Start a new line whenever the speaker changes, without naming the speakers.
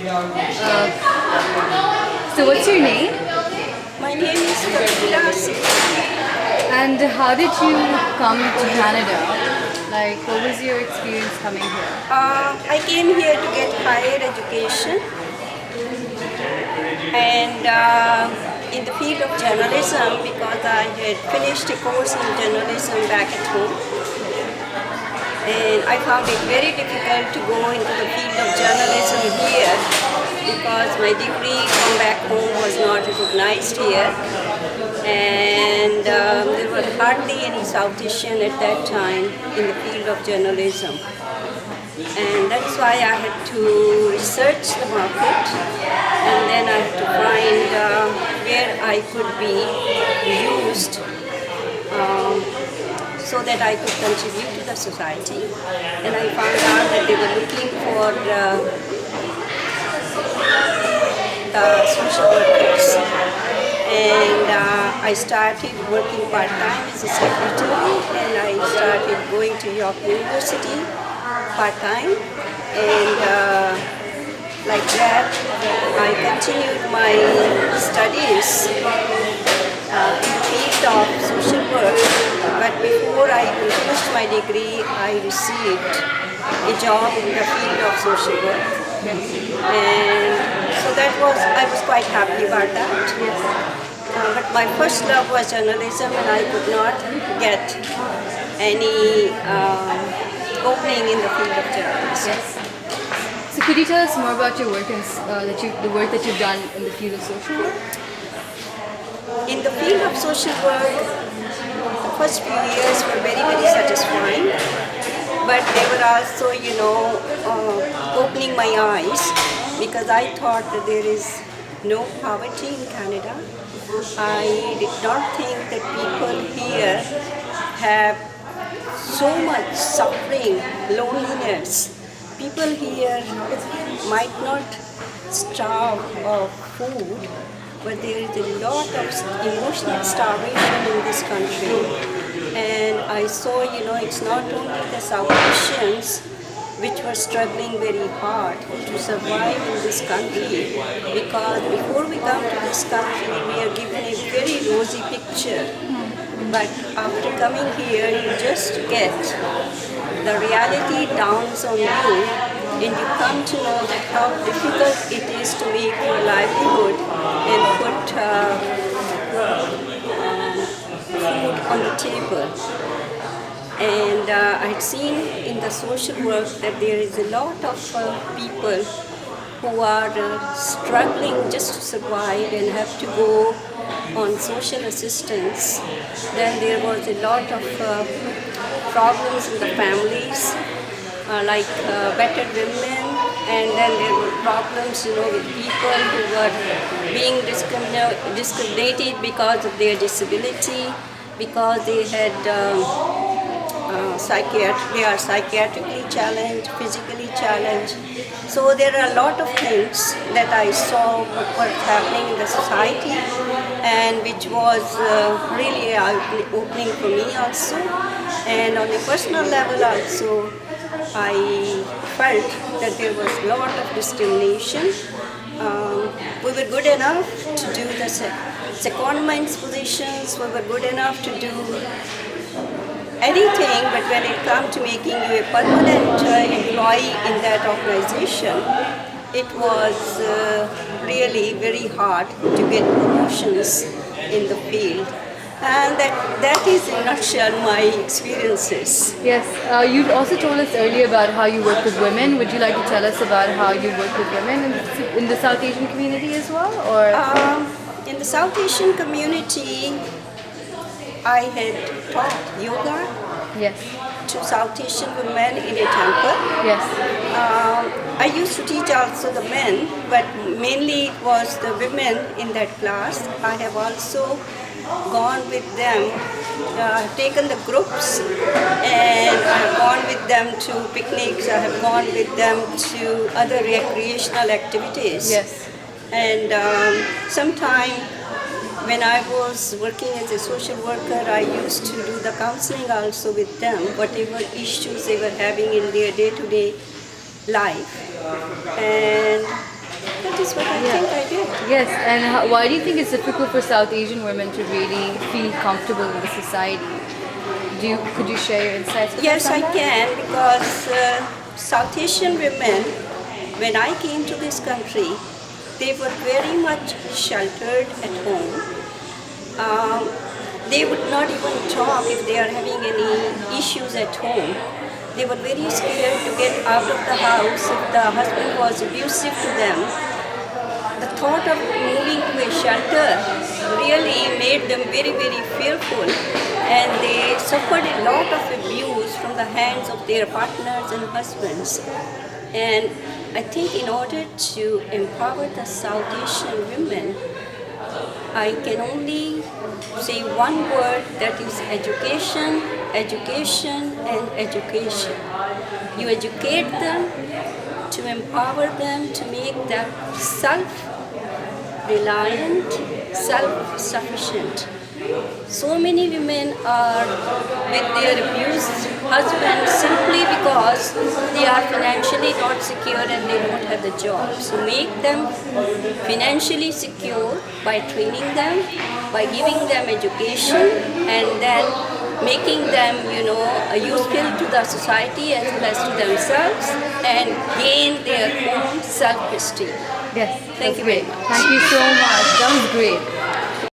So what's your name?
My name is Kapila S.
And how did you come to Canada? Like, what was your experience coming here?
I came here to get higher education and in the field of journalism because I had finished a course in journalism back at home. And I found it very difficult to go into the field of journalism here because my degree from back home was not recognized here. And there were hardly any South Asian at that time in the field of journalism. And that's why I had to research the market and then I had to find where I could be used so that I could contribute to the society. And I found out that they were looking for the social workers. And I started working part-time as a secretary and I started going to York University part-time. And like that, I continued my studies in the field of social work. But before I finished my degree, I received a job in the field of social work. And so I was quite happy about that. But my first love was journalism and I could not get any opening in the field of journalism.
Yes. So could you tell us more about your work and the work that you've done in the field of social work?
In the field of social work, the first few years were very, very satisfying. But they were also, opening my eyes because I thought that there is no poverty in Canada. I did not think that people here have so much suffering, loneliness. People here might not starve of food, but there is a lot of emotional starvation in this country. And I saw, it's not only the South Asians which were struggling very hard to survive in this country, because before we come to this country, we are given a very rosy picture. But after coming here, you just get the reality dawns on you, and you come to know that how difficult it is to make your livelihood and put food on the table. And I had seen in the social work that there is a lot of people who are struggling just to survive and have to go on social assistance. Then there was a lot of problems in the families, like battered women, and then there were problems, with people who were being discriminated because of their disability, because they had they are psychiatrically challenged, physically challenged. So there are a lot of things that I saw were happening in the society, and which was really eye-opening for me also. And on a personal level also, I felt that there was a lot of discrimination. We were good enough to do the secondment positions, we were good enough to do anything, but when it comes to making you a permanent employee in that organization, it was really very hard to get promotions in the field. And that is in a nutshell my experiences.
Yes, you also told us earlier about how you work with women. Would you like to tell us about how you work with women in the South Asian community as well? Or
in the South Asian community, I had taught yoga
yes,
to South Asian women in a temple.
yes,
I used to teach also the men, but mainly it was the women in that class. I have also gone with them, taken the groups, and I have gone with them to picnics, I have gone with them to other recreational activities.
yes.
And sometime when I was working as a social worker, I used to do the counseling also with them, whatever issues they were having in their day-to-day life. And is what I think I did.
Yes, and why do you think it's difficult for South Asian women to really feel comfortable in the society? Could you share your insights with
Yes,
us on
I
that?
can, because South Asian women, when I came to this country, they were very much sheltered at home. They would not even talk if they are having any issues at home. They were very scared to get out of the house if the husband was abusive to them. The thought of moving to a shelter really made them very, very fearful, and they suffered a lot of abuse from the hands of their partners and husbands. And I think in order to empower the South Asian women, I can only say one word, that is education, education, and education. You educate them to empower them, to make them self-reliant, self-sufficient. So many women are with their abused husbands simply because they are financially not secure and they don't have the job. So make them financially secure by training them, by giving them education, and then making them, useful to the society as well as to themselves, and gain their own self-esteem.
Yes,
Thank
that's
you very
great.
much.
Thank you so much. That was great.